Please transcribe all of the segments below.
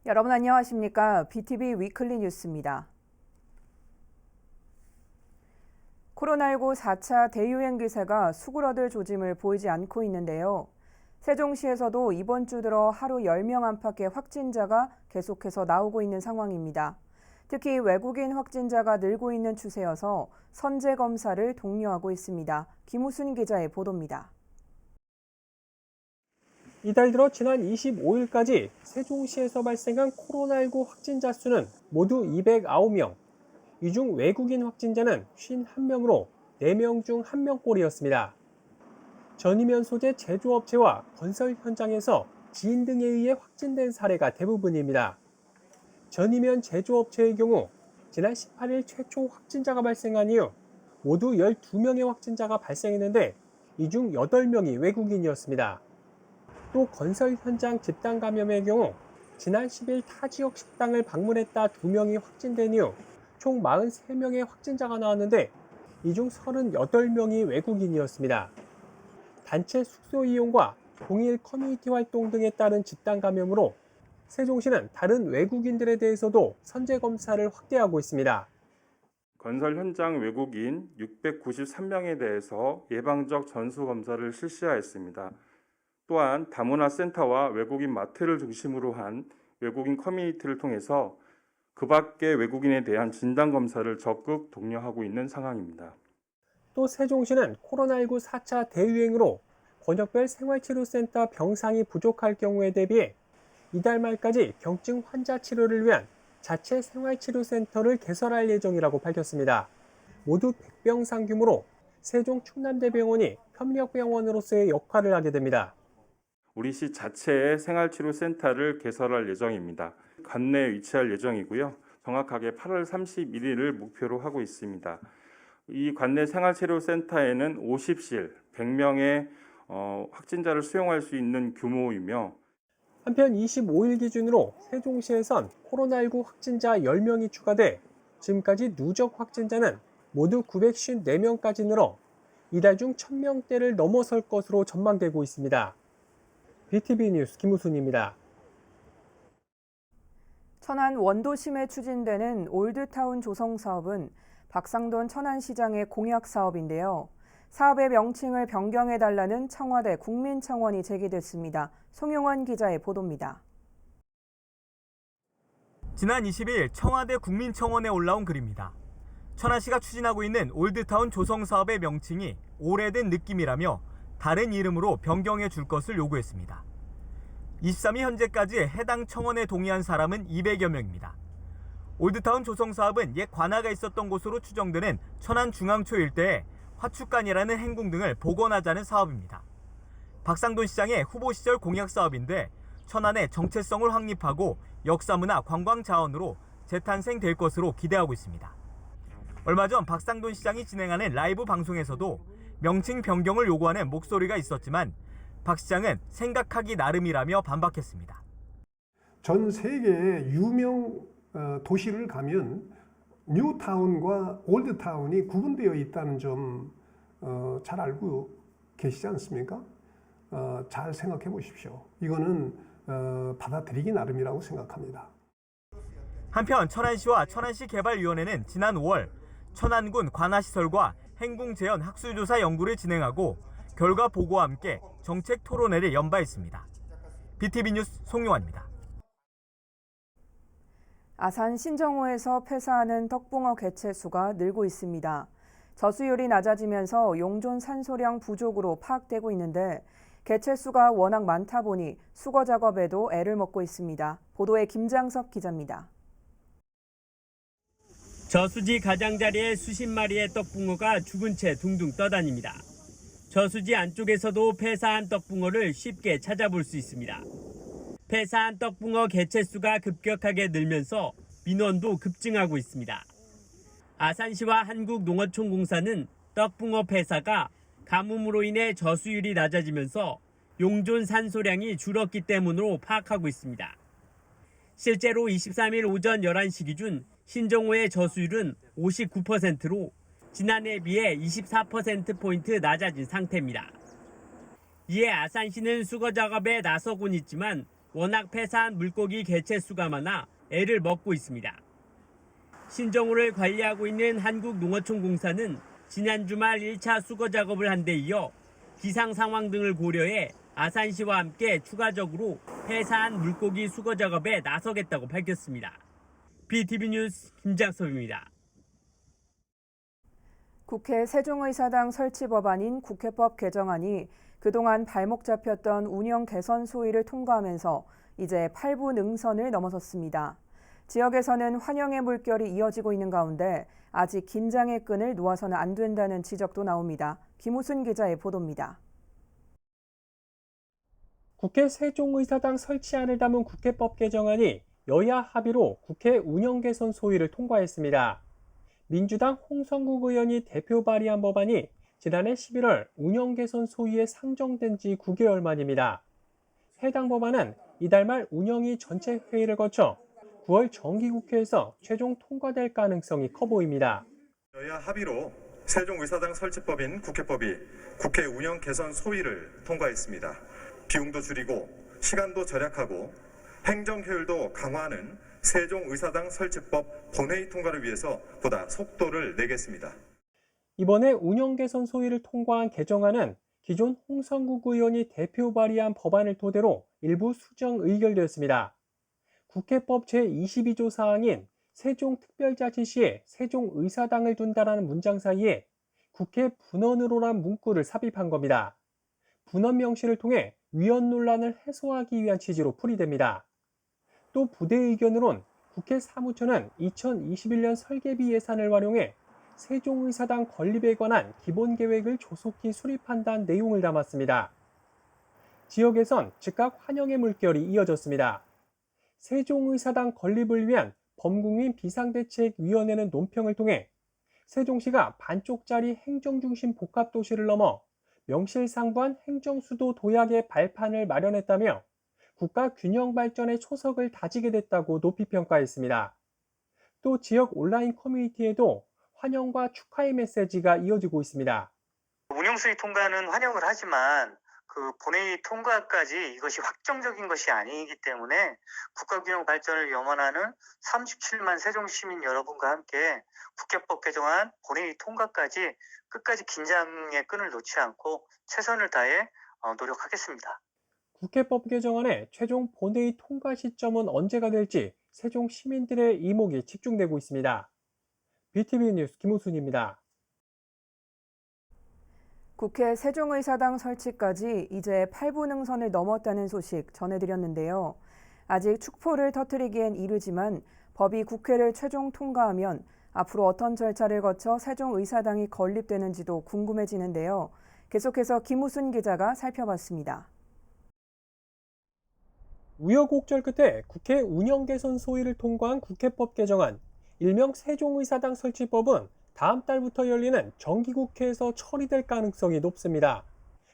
여러분 안녕하십니까? BTV 위클리 뉴스입니다. 코로나19 4차 대유행 기세가 수그러들 조짐을 보이지 않고 있는데요. 세종시에서도 이번 주 들어 하루 10명 안팎의 확진자가 계속해서 나오고 있는 상황입니다. 특히 외국인 확진자가 늘고 있는 추세여서 선제 검사를 독려하고 있습니다. 김우순 기자의 보도입니다. 이달 들어 지난 25일까지 세종시에서 발생한 코로나19 확진자 수는 모두 209명, 이 중 외국인 확진자는 51명으로 4명 중 1명꼴이었습니다. 전이면 소재 제조업체와 건설 현장에서 지인 등에 의해 확진된 사례가 대부분입니다. 전이면 제조업체의 경우 지난 18일 최초 확진자가 발생한 이후 모두 12명의 확진자가 발생했는데 이 중 8명이 외국인이었습니다. 또 건설 현장 집단 감염의 경우 지난 10일 타 지역 식당을 방문했다 2명이 확진된 이후 총 43명의 확진자가 나왔는데 이 중 38명이 외국인이었습니다. 단체 숙소 이용과 동일 커뮤니티 활동 등에 따른 집단 감염으로 세종시는 다른 외국인들에 대해서도 선제 검사를 확대하고 있습니다. 건설 현장 외국인 693명에 대해서 예방적 전수 검사를 실시하였습니다. 또한 다문화 센터와 외국인 마트를 중심으로 한 외국인 커뮤니티를 통해서 그 밖의 외국인에 대한 진단 검사를 적극 독려하고 있는 상황입니다. 또 세종시는 코로나19 4차 대유행으로 권역별 생활치료센터 병상이 부족할 경우에 대비해 이달 말까지 경증 환자 치료를 위한 자체 생활치료센터를 개설할 예정이라고 밝혔습니다. 모두 100병상 규모로 세종 충남대병원이 협력병원으로서의 역할을 하게 됩니다. 우리 시 자체의 생활치료센터를 개설할 예정입니다. 관내에 위치할 예정이고요. 정확하게 8월 31일을 목표로 하고 있습니다. 이 관내 생활치료센터에는 50실, 100명의 확진자를 수용할 수 있는 규모이며 한편 25일 기준으로 세종시에선 코로나19 확진자 10명이 추가돼 지금까지 누적 확진자는 모두 954명까지 늘어 이달 중 1000명대를 넘어설 것으로 전망되고 있습니다. BTV 뉴스 김우순입니다. 천안 원도심에 추진되는 올드타운 조성 사업은 박상돈 천안시장의 공약 사업인데요. 사업의 명칭을 변경해달라는 청와대 국민청원이 제기됐습니다. 송용원 기자의 보도입니다. 지난 20일 청와대 국민청원에 올라온 글입니다. 천안시가 추진하고 있는 올드타운 조성 사업의 명칭이 오래된 느낌이라며 다른 이름으로 변경해 줄 것을 요구했습니다. 23일 현재까지 해당 청원에 동의한 사람은 200여 명입니다. 올드타운 조성 사업은 옛 관아가 있었던 곳으로 추정되는 천안 중앙초 일대에 화축관이라는 행궁 등을 복원하자는 사업입니다. 박상돈 시장의 후보 시절 공약 사업인데 천안의 정체성을 확립하고 역사문화 관광 자원으로 재탄생될 것으로 기대하고 있습니다. 얼마 전 박상돈 시장이 진행하는 라이브 방송에서도 명칭 변경을 요구하는 목소리가 있었지만 박 시장은 생각하기 나름이라며 반박했습니다. 전 세계의 유명 도시를 가면 뉴타운과 올드타운이 구분되어 있다는 점 잘 알고 계시지 않습니까? 잘 생각해 보십시오. 이거는 받아들이기 나름이라고 생각합니다. 한편 천안시와 천안시 개발위원회는 지난 5월 천안군 관아시설과 행궁 재현 학술조사 연구를 진행하고 결과 보고와 함께 정책 토론회를 연 바 있습니다. BTV 뉴스 송용환입니다. 아산 신정호에서 폐사하는 떡붕어 개체 수가 늘고 있습니다. 저수율이 낮아지면서 용존 산소량 부족으로 파악되고 있는데 개체 수가 워낙 많다 보니 수거 작업에도 애를 먹고 있습니다. 보도에 김장섭 기자입니다. 저수지 가장자리에 수십 마리의 떡붕어가 죽은 채 둥둥 떠다닙니다. 저수지 안쪽에서도 폐사한 떡붕어를 쉽게 찾아볼 수 있습니다. 폐사한 떡붕어 개체수가 급격하게 늘면서 민원도 급증하고 있습니다. 아산시와 한국농어촌공사는 떡붕어 폐사가 가뭄으로 인해 저수율이 낮아지면서 용존 산소량이 줄었기 때문으로 파악하고 있습니다. 실제로 23일 오전 11시 기준 신정호의 저수율은 59%로 지난해에 비해 24%포인트 낮아진 상태입니다. 이에 아산시는 수거 작업에 나서곤 있지만 워낙 폐사한 물고기 개체 수가 많아 애를 먹고 있습니다. 신정호를 관리하고 있는 한국농어촌공사는 지난 주말 1차 수거 작업을 한 데 이어 기상 상황 등을 고려해 아산시와 함께 추가적으로 폐사한 물고기 수거 작업에 나서겠다고 밝혔습니다. BTV 뉴스 김장섭입니다. 국회 세종의사당 설치 법안인 국회법 개정안이 그동안 발목 잡혔던 운영 개선 소위를 통과하면서 이제 8부 능선을 넘어섰습니다. 지역에서는 환영의 물결이 이어지고 있는 가운데 아직 긴장의 끈을 놓아서는 안 된다는 지적도 나옵니다. 김우순 기자의 보도입니다. 국회 세종의사당 설치안을 담은 국회법 개정안이 여야 합의로 국회 운영 개선 소위를 통과했습니다. 민주당 홍성국 의원이 대표 발의한 법안이 지난해 11월 운영 개선 소위에 상정된 지 9개월 만입니다. 해당 법안은 이달 말 운영위 전체 회의를 거쳐 9월 정기국회에서 최종 통과될 가능성이 커 보입니다. 여야 합의로 세종의사당 설치법인 국회법이 국회 운영 개선 소위를 통과했습니다. 비용도 줄이고 시간도 절약하고 행정 효율도 강화하는 세종의사당 설치법 본회의 통과를 위해서 보다 속도를 내겠습니다. 이번에 운영 개선 소위를 통과한 개정안은 기존 홍성국 의원이 대표 발의한 법안을 토대로 일부 수정 의결되었습니다. 국회법 제22조 사항인 세종특별자치시에 세종의사당을 둔다라는 문장 사이에 국회 분원으로란 문구를 삽입한 겁니다. 분원 명시를 통해 위헌 논란을 해소하기 위한 취지로 풀이됩니다. 또 부대 의견으론 국회 사무처는 2021년 설계비 예산을 활용해 세종의사당 건립에 관한 기본계획을 조속히 수립한다는 내용을 담았습니다. 지역에선 즉각 환영의 물결이 이어졌습니다. 세종의사당 건립을 위한 범국민 비상대책위원회는 논평을 통해 세종시가 반쪽짜리 행정중심 복합도시를 넘어 명실상부한 행정수도 도약의 발판을 마련했다며 국가 균형 발전의 초석을 다지게 됐다고 높이 평가했습니다. 또 지역 온라인 커뮤니티에도 환영과 축하의 메시지가 이어지고 있습니다. 운영수위 통과는 환영을 하지만 그 본회의 통과까지 이것이 확정적인 것이 아니기 때문에 국가균형 발전을 염원하는 37만 세종시민 여러분과 함께 국회법 개정안 본회의 통과까지 끝까지 긴장의 끈을 놓지 않고 최선을 다해 노력하겠습니다. 국회법 개정안의 최종 본회의 통과 시점은 언제가 될지 세종 시민들의 이목이 집중되고 있습니다. BTV 뉴스 김우순입니다. 국회 세종의사당 설치까지 이제 8부 능선을 넘었다는 소식 전해드렸는데요. 아직 축포를 터뜨리기엔 이르지만 법이 국회를 최종 통과하면 앞으로 어떤 절차를 거쳐 세종의사당이 건립되는지도 궁금해지는데요. 계속해서 김우순 기자가 살펴봤습니다. 우여곡절 끝에 국회 운영 개선 소위를 통과한 국회법 개정안, 일명 세종의사당 설치법은 다음 달부터 열리는 정기국회에서 처리될 가능성이 높습니다.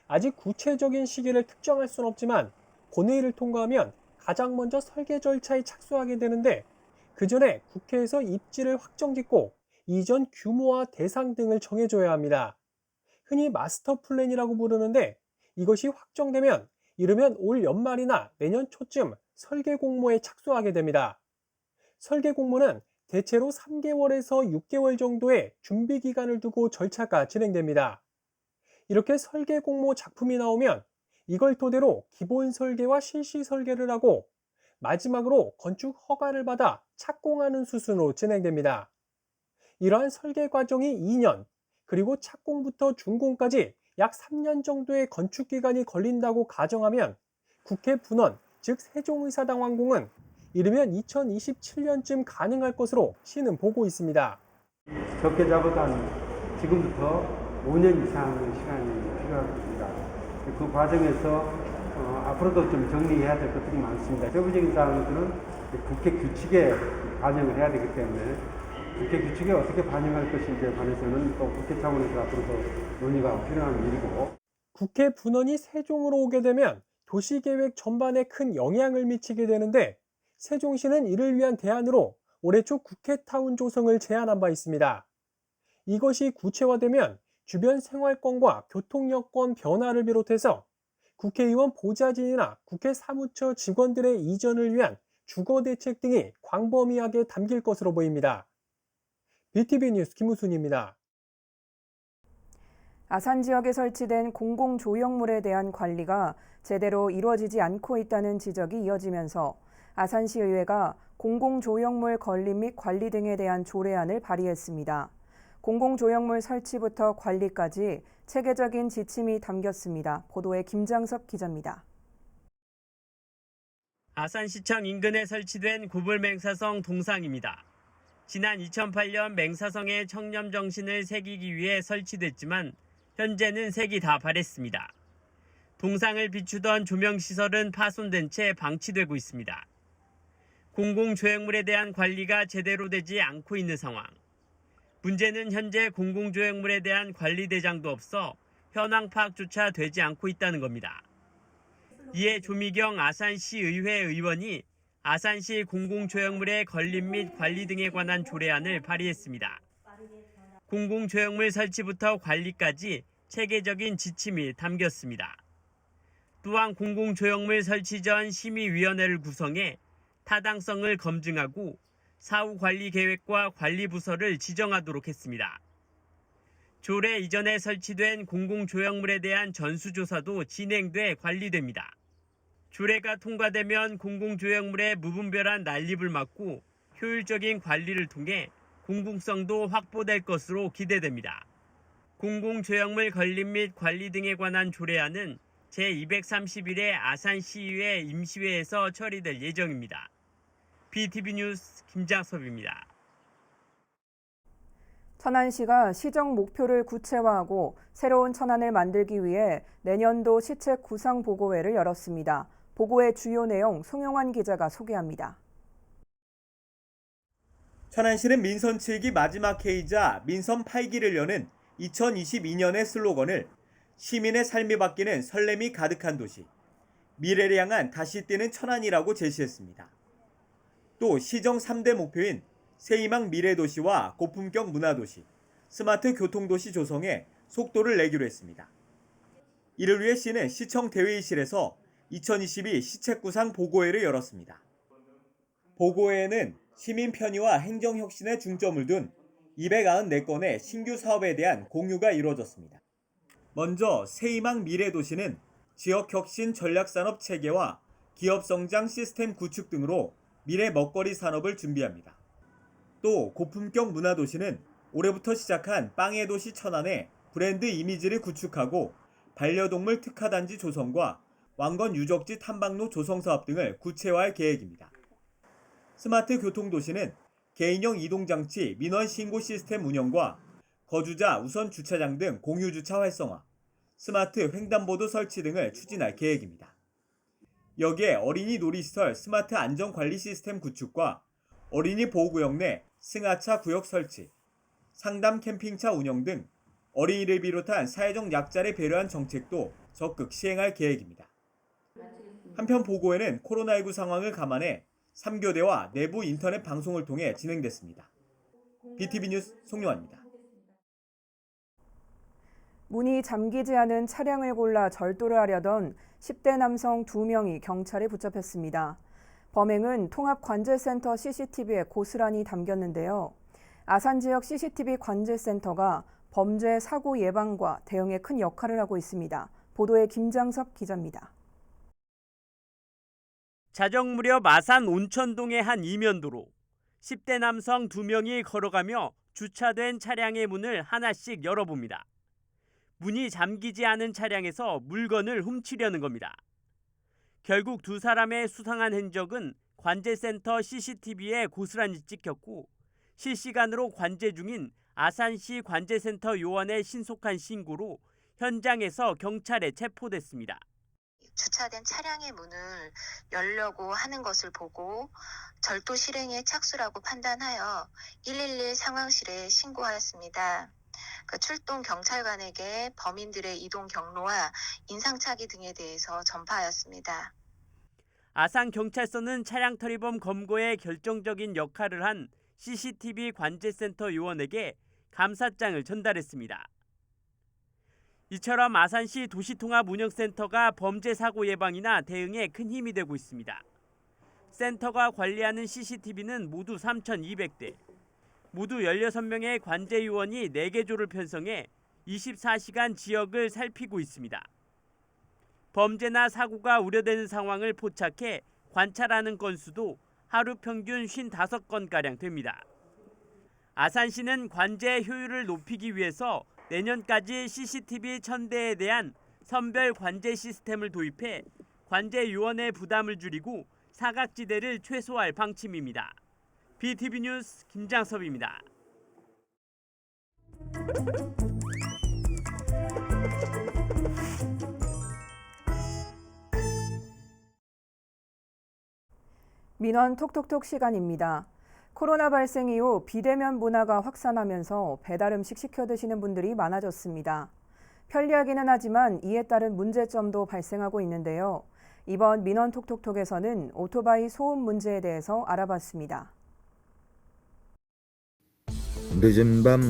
아직 구체적인 시기를 특정할 수는 없지만 본회의를 통과하면 가장 먼저 설계 절차에 착수하게 되는데 그 전에 국회에서 입지를 확정짓고 이전 규모와 대상 등을 정해줘야 합니다. 흔히 마스터 플랜이라고 부르는데 이것이 확정되면 이르면 올 연말이나 내년 초쯤 설계 공모에 착수하게 됩니다. 설계 공모는 대체로 3개월에서 6개월 정도의 준비 기간을 두고 절차가 진행됩니다. 이렇게 설계 공모 작품이 나오면 이걸 토대로 기본 설계와 실시 설계를 하고 마지막으로 건축 허가를 받아 착공하는 수순으로 진행됩니다. 이러한 설계 과정이 2년, 그리고 착공부터 준공까지 약 3년 정도의 건축 기간이 걸린다고 가정하면 국회 분원, 즉 세종의사당 완공은 이르면 2027년쯤 가능할 것으로 시는 보고 있습니다. 적게 잡아도 지금부터 5년 이상의 시간이 필요합니다. 그 과정에서 앞으로도 좀 정리해야 될 것들이 많습니다. 세부적인 사항들은 국회 규칙에 반영을 해야 되기 때문에 국회 규칙에 어떻게 반영할 것인지에 관해서는 또 국회 차원에서 앞으로도 논의가 필요한 일이고, 국회 분원이 세종으로 오게 되면 도시계획 전반에 큰 영향을 미치게 되는데 세종시는 이를 위한 대안으로 올해 초 국회타운 조성을 제안한 바 있습니다. 이것이 구체화되면 주변 생활권과 교통 여건 변화를 비롯해서 국회의원 보좌진이나 국회 사무처 직원들의 이전을 위한 주거 대책 등이 광범위하게 담길 것으로 보입니다. BTV 뉴스 김우순입니다. 아산 지역에 설치된 공공조형물에 대한 관리가 제대로 이루어지지 않고 있다는 지적이 이어지면서 아산시의회가 공공조형물 건립 및 관리 등에 대한 조례안을 발의했습니다. 공공조형물 설치부터 관리까지 체계적인 지침이 담겼습니다. 보도에 김장섭 기자입니다. 아산시청 인근에 설치된 구불맹사성 동상입니다. 지난 2008년 맹사성의 청렴 정신을 새기기 위해 설치됐지만 현재는 색이 다 바랬습니다. 동상을 비추던 조명시설은 파손된 채 방치되고 있습니다. 공공조형물에 대한 관리가 제대로 되지 않고 있는 상황. 문제는 현재 공공조형물에 대한 관리대장도 없어 현황 파악조차 되지 않고 있다는 겁니다. 이에 조미경 아산시 의회 의원이 아산시 공공조형물의 건립 및 관리 등에 관한 조례안을 발의했습니다. 공공조형물 설치부터 관리까지 체계적인 지침이 담겼습니다. 또한 공공조형물 설치 전 심의위원회를 구성해 타당성을 검증하고 사후 관리 계획과 관리 부서를 지정하도록 했습니다. 조례 이전에 설치된 공공조형물에 대한 전수조사도 진행돼 관리됩니다. 조례가 통과되면 공공조형물의 무분별한 난립을 막고 효율적인 관리를 통해 공공성도 확보될 것으로 기대됩니다. 공공조형물 건립 및 관리 등에 관한 조례안은 제231회 아산시의회 임시회에서 처리될 예정입니다. BTV 뉴스 김장섭입니다. 천안시가 시정 목표를 구체화하고 새로운 천안을 만들기 위해 내년도 시책 구상 보고회를 열었습니다. 보고의 주요 내용 송영환 기자가 소개합니다. 천안시는 민선 7기 마지막 회의자 민선 8기를 여는 2022년의 슬로건을 시민의 삶이 바뀌는 설렘이 가득한 도시, 미래를 향한 다시 뛰는 천안이라고 제시했습니다. 또 시정 3대 목표인 새희망 미래도시와 고품격 문화도시, 스마트 교통도시 조성에 속도를 내기로 했습니다. 이를 위해 시는 시청 대회의실에서 2022 시책구상 보고회를 열었습니다. 보고회에는 시민 편의와 행정혁신에 중점을 둔 294건의 신규 사업에 대한 공유가 이루어졌습니다. 먼저 새희망 미래도시는 지역혁신 전략산업 체계와 기업성장 시스템 구축 등으로 미래 먹거리 산업을 준비합니다. 또 고품격 문화도시는 올해부터 시작한 빵의 도시 천안에 브랜드 이미지를 구축하고 반려동물 특화단지 조성과 왕건 유적지 탐방로 조성 사업 등을 구체화할 계획입니다. 스마트 교통도시는 개인형 이동장치 민원 신고 시스템 운영과 거주자 우선 주차장 등 공유주차 활성화, 스마트 횡단보도 설치 등을 추진할 계획입니다. 여기에 어린이 놀이시설 스마트 안전관리 시스템 구축과 어린이 보호구역 내 승하차 구역 설치, 상담 캠핑차 운영 등 어린이를 비롯한 사회적 약자를 배려한 정책도 적극 시행할 계획입니다. 한편 보고회는 코로나19 상황을 감안해 3교대와 내부 인터넷 방송을 통해 진행됐습니다. BTV 뉴스 송영환입니다. 문이 잠기지 않은 차량을 골라 절도를 하려던 10대 남성 2명이 경찰에 붙잡혔습니다. 범행은 통합관제센터 CCTV에 고스란히 담겼는데요. 아산 지역 CCTV 관제센터가 범죄 사고 예방과 대응에 큰 역할을 하고 있습니다. 보도에 김장섭 기자입니다. 자정 무렵 아산 온천동의 한 이면도로 10대 남성 2명이 걸어가며 주차된 차량의 문을 하나씩 열어봅니다. 문이 잠기지 않은 차량에서 물건을 훔치려는 겁니다. 결국 두 사람의 수상한 흔적은 관제센터 CCTV에 고스란히 찍혔고 실시간으로 관제 중인 아산시 관제센터 요원의 신속한 신고로 현장에서 경찰에 체포됐습니다. 주차된 차량의 문을 열려고 하는 것을 보고 절도 실행에 착수라고 판단하여 111 상황실에 신고하였습니다. 출동 경찰관에게 범인들의 이동 경로와 인상착의 등에 대해서 전파하였습니다. 아산경찰서는 차량 터리범 검거에 결정적인 역할을 한 CCTV 관제센터 요원에게 감사장을 전달했습니다. 이처럼 아산시 도시통합운영센터가 범죄 사고 예방이나 대응에 큰 힘이 되고 있습니다. 센터가 관리하는 CCTV는 모두 3,200대. 모두 16명의 관제 요원이 4개조를 편성해 24시간 지역을 살피고 있습니다. 범죄나 사고가 우려되는 상황을 포착해 관찰하는 건수도 하루 평균 55건가량 됩니다. 아산시는 관제 효율을 높이기 위해서 내년까지 CCTV 1,000대에 대한 선별 관제 시스템을 도입해 관제 요원의 부담을 줄이고 사각지대를 최소화할 방침입니다. BTV 뉴스 김장섭입니다. 민원 톡톡톡 시간입니다. 코로나 발생 이후 비대면 문화가 확산하면서 배달 음식 시켜 드시는 분들이 많아졌습니다. 편리하기는 하지만 이에 따른 문제점도 발생하고 있는데요. 이번 민원 톡톡톡에서는 오토바이 소음 문제에 대해서 알아봤습니다. 늦은 밤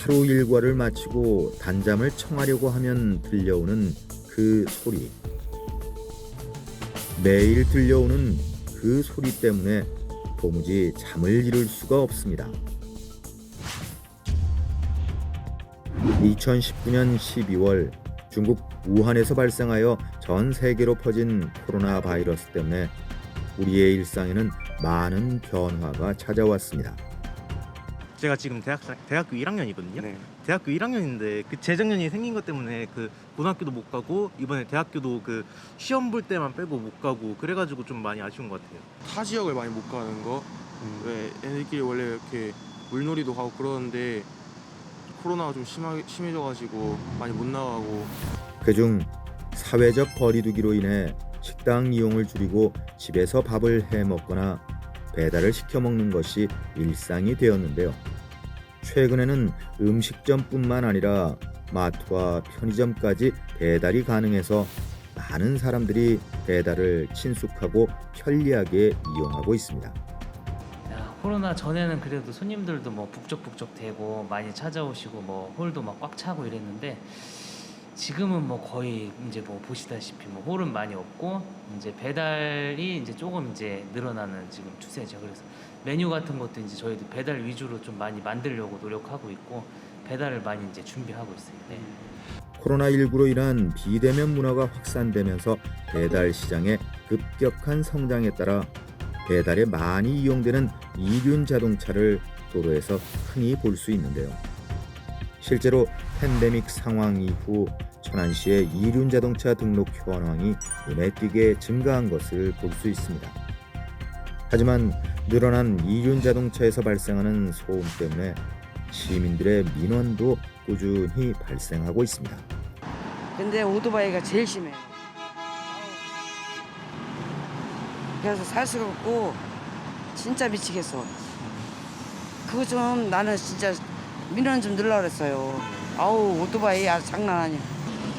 하루 일과를 마치고 단잠을 청하려고 하면 들려오는 그 소리. 매일 들려오는 그 소리 때문에 도무지 잠을 이룰 수가 없습니다. 2019년 12월 중국 우한에서 발생하여 전 세계로 퍼진 코로나 바이러스 때문에 우리의 일상에는 많은 변화가 찾아왔습니다. 제가 지금 대학교 1학년이거든요. 네. 대학교 1학년인데 그 재작년이 생긴 것 때문에 그 고등학교도 못 가고 이번에 대학교도 그 시험 볼 때만 빼고 못 가고 그래가지고 좀 많이 아쉬운 것 같아요. 타 지역을 많이 못 가는 거. 왜 애들끼리 원래 이렇게 물놀이도 가고 그러는데 코로나가 좀 심해져가지고 많이 못 나가고. 그중 사회적 거리두기로 인해 식당 이용을 줄이고 집에서 밥을 해 먹거나 배달을 시켜 먹는 것이 일상이 되었는데요. 최근에는 음식점뿐만 아니라 마트와 편의점까지 배달이 가능해서 많은 사람들이 배달을 친숙하고 편리하게 이용하고 있습니다. 코로나 전에는 그래도 손님들도 뭐 북적북적 되고 많이 찾아오시고 뭐 홀도 막 꽉 차고 이랬는데 지금은 뭐 거의 이제 뭐 보시다시피 뭐 홀은 많이 없고 이제 배달이 이제 조금 이제 늘어나는 지금 추세죠. 그래서 메뉴 같은 것도 이제 저희도 배달 위주로 좀 많이 만들려고 노력하고 있고 배달을 많이 이제 준비하고 있어요. 네. 코로나19로 인한 비대면 문화가 확산되면서 배달 시장의 급격한 성장에 따라 배달에 많이 이용되는 이륜 자동차를 도로에서 흔히 볼 수 있는데요. 실제로 팬데믹 상황 이후 천안시의 이륜 자동차 등록 현황이 눈에 띄게 증가한 것을 볼 수 있습니다. 하지만 늘어난 이륜 자동차에서 발생하는 소음 때문에 시민들의 민원도 꾸준히 발생하고 있습니다. 근데 오토바이가 제일 심해요. 그래서 살 수가 없고 진짜 미치겠어. 그거 좀 나는 진짜 민원 좀 넣으려고 그랬어요. 아우 오토바이 아주 장난 아니야.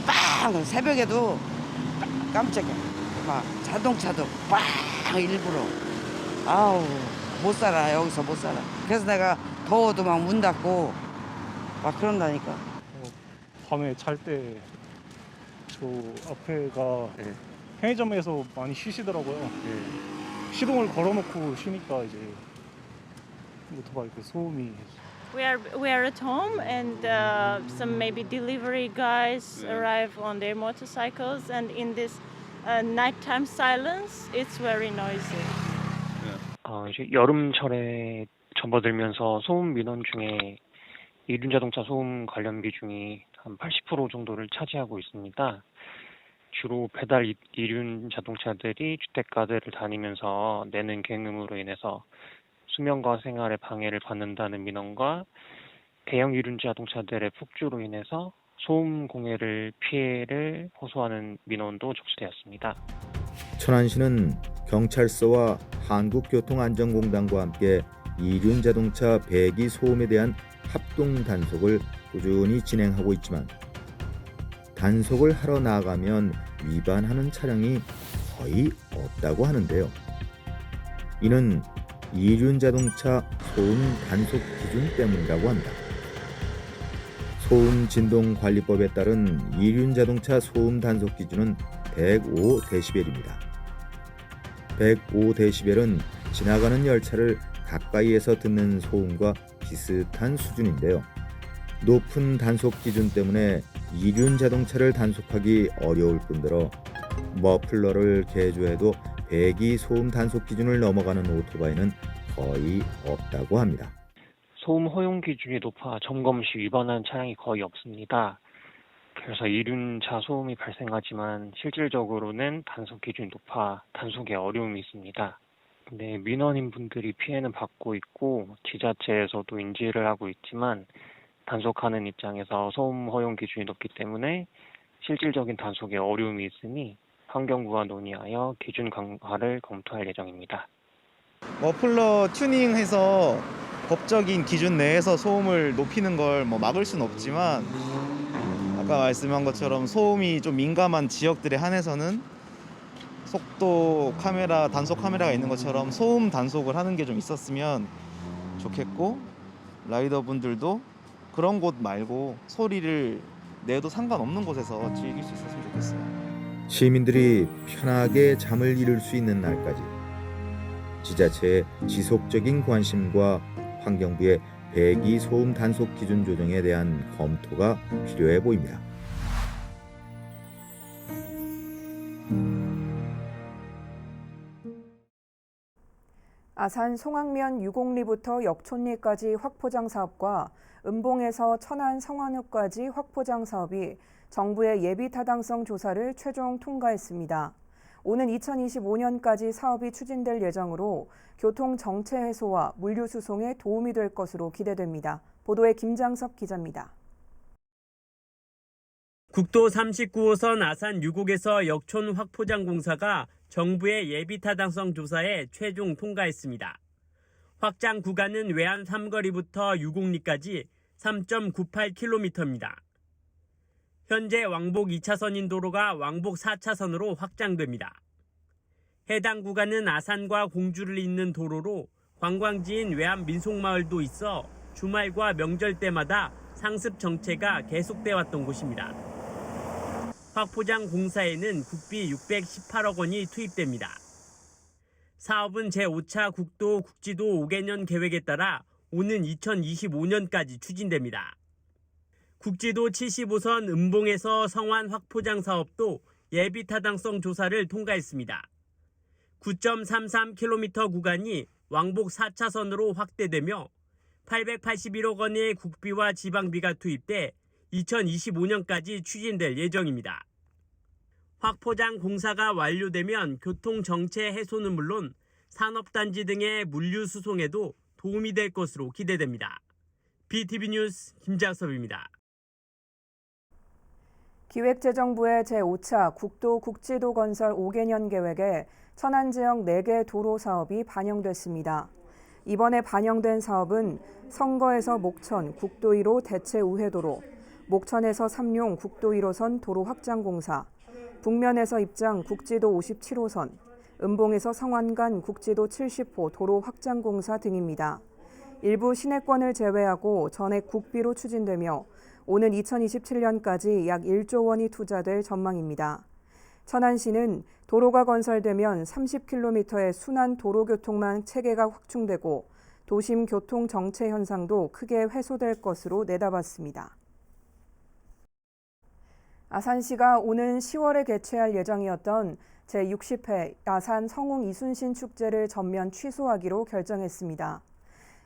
빵 새벽에도 깜짝이야. 막 자동차도 빵 일부러. 아우 못 살아 여기서 못 살아. 그래서 내가 더워도 막 문 닫고 막 그런다니까. 밤에 잘 때 저 앞에가 편의점에서 많이 쉬시더라고요. 시동을 걸어놓고 쉬니까 이제 오토바이 그 소음이. We are at home and some maybe delivery guys arrive on their motorcycles and in this nighttime silence it's very noisy. 이제 여름철에 접어들면서 소음 민원 중에 이륜 자동차 소음 관련 비중이 한 80% 정도를 차지하고 있습니다. 주로 배달 이륜 자동차들이 주택가들을 다니면서 내는 굉음으로 인해서 수면과 생활에 방해를 받는다는 민원과 대형 이륜 자동차들의 폭주로 인해서 소음 공해를 피해를 호소하는 민원도 접수되었습니다. 천안시는 경찰서와 한국교통안전공단과 함께 이륜 자동차 배기 소음에 대한 합동 단속을 꾸준히 진행하고 있지만 단속을 하러 나가면 위반하는 차량이 거의 없다고 하는데요. 이는 이륜 자동차 소음 단속 기준 때문이라고 합니다. 소음진동관리법에 따른 이륜자동차 소음 단속 기준은 105dB입니다. 105dB은 지나가는 열차를 가까이에서 듣는 소음과 비슷한 수준인데요. 높은 단속 기준 때문에 이륜자동차를 단속하기 어려울 뿐더러 머플러를 개조해도 배기 소음 단속 기준을 넘어가는 오토바이는 거의 없다고 합니다. 소음 허용 기준이 높아 점검 시 위반한 차량이 거의 없습니다. 그래서 이륜차 소음이 발생하지만 실질적으로는 단속 기준이 높아 단속에 어려움이 있습니다. 근데 민원인 분들이 피해는 받고 있고 지자체에서도 인지를 하고 있지만 단속하는 입장에서 소음 허용 기준이 높기 때문에 실질적인 단속에 어려움이 있으니 환경부와 논의하여 기준 강화를 검토할 예정입니다. 머플러 튜닝해서 법적인 기준 내에서 소음을 높이는 걸 막을 수는 없지만 아까 말씀한 것처럼 소음이 좀 민감한 지역들에 한해서는 속도 카메라, 단속 카메라가 있는 것처럼 소음 단속을 하는 게 좀 있었으면 좋겠고 라이더분들도 그런 곳 말고 소리를 내도 상관없는 곳에서 즐길 수 있었으면 좋겠어요. 시민들이 편하게 잠을 이룰 수 있는 날까지 지자체의 지속적인 관심과 환경부의 배기 소음 단속 기준 조정에 대한 검토가 필요해 보입니다. 아산 송악면 유곡리부터 역촌리까지 확포장 사업과 은봉에서 천안 성환읍까지 확포장 사업이 정부의 예비 타당성 조사를 최종 통과했습니다. 오는 2025년까지 사업이 추진될 예정으로 교통 정체 해소와 물류 수송에 도움이 될 것으로 기대됩니다. 보도에 김장섭 기자입니다. 국도 39호선 아산 유곡에서 역촌 확포장 공사가 정부의 예비 타당성 조사에 최종 통과했습니다. 확장 구간은 외안 삼거리부터 유곡리까지 3.98km입니다. 현재 왕복 2차선인 도로가 왕복 4차선으로 확장됩니다. 해당 구간은 아산과 공주를 잇는 도로로 관광지인 외안 민속마을도 있어 주말과 명절 때마다 상습 정체가 계속돼 왔던 곳입니다. 확포장 공사에는 국비 618억 원이 투입됩니다. 사업은 제5차 국도 국지도 5개년 계획에 따라 오는 2025년까지 추진됩니다. 국지도 75선 은봉에서 성환 확포장 사업도 예비 타당성 조사를 통과했습니다. 9.33km 구간이 왕복 4차선으로 확대되며 881억 원의 국비와 지방비가 투입돼 2025년까지 추진될 예정입니다. 확포장 공사가 완료되면 교통 정체 해소는 물론 산업단지 등의 물류 수송에도 도움이 될 것으로 기대됩니다. BTV 뉴스 김장섭입니다. 기획재정부의 제5차 국도 국지도 건설 5개년 계획에 천안 지역 4개 도로 사업이 반영됐습니다. 이번에 반영된 사업은 성거에서 목천 국도 1호 대체 우회도로, 목천에서 삼룡 국도 1호선 도로 확장 공사, 북면에서 입장 국지도 57호선, 은봉에서 성환간 국지도 70호 도로 확장 공사 등입니다. 일부 시내권을 제외하고 전액 국비로 추진되며 오는 2027년까지 약 1조 원이 투자될 전망입니다. 천안시는 도로가 건설되면 30km의 순환 도로교통망 체계가 확충되고 도심 교통 정체 현상도 크게 해소될 것으로 내다봤습니다. 아산시가 오는 10월에 개최할 예정이었던 제60회 아산 성웅 이순신 축제를 전면 취소하기로 결정했습니다.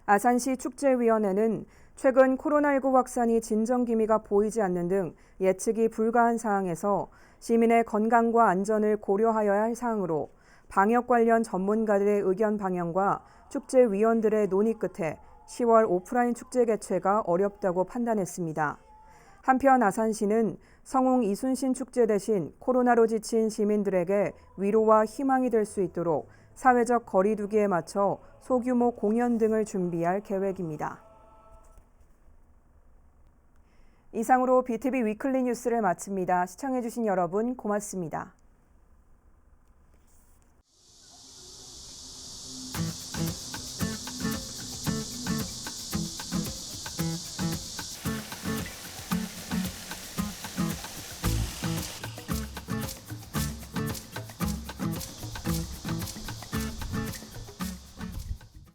아산시 축제위원회는 최근 코로나19 확산이 진정 기미가 보이지 않는 등 예측이 불가한 상황에서 시민의 건강과 안전을 고려하여야 할 사항으로 방역 관련 전문가들의 의견 방영과 축제위원들의 논의 끝에 10월 오프라인 축제 개최가 어렵다고 판단했습니다. 한편 아산시는 성웅 이순신 축제 대신 코로나로 지친 시민들에게 위로와 희망이 될 수 있도록 사회적 거리 두기에 맞춰 소규모 공연 등을 준비할 계획입니다. 이상으로 BTV 위클리 뉴스를 마칩니다. 시청해주신 여러분 고맙습니다.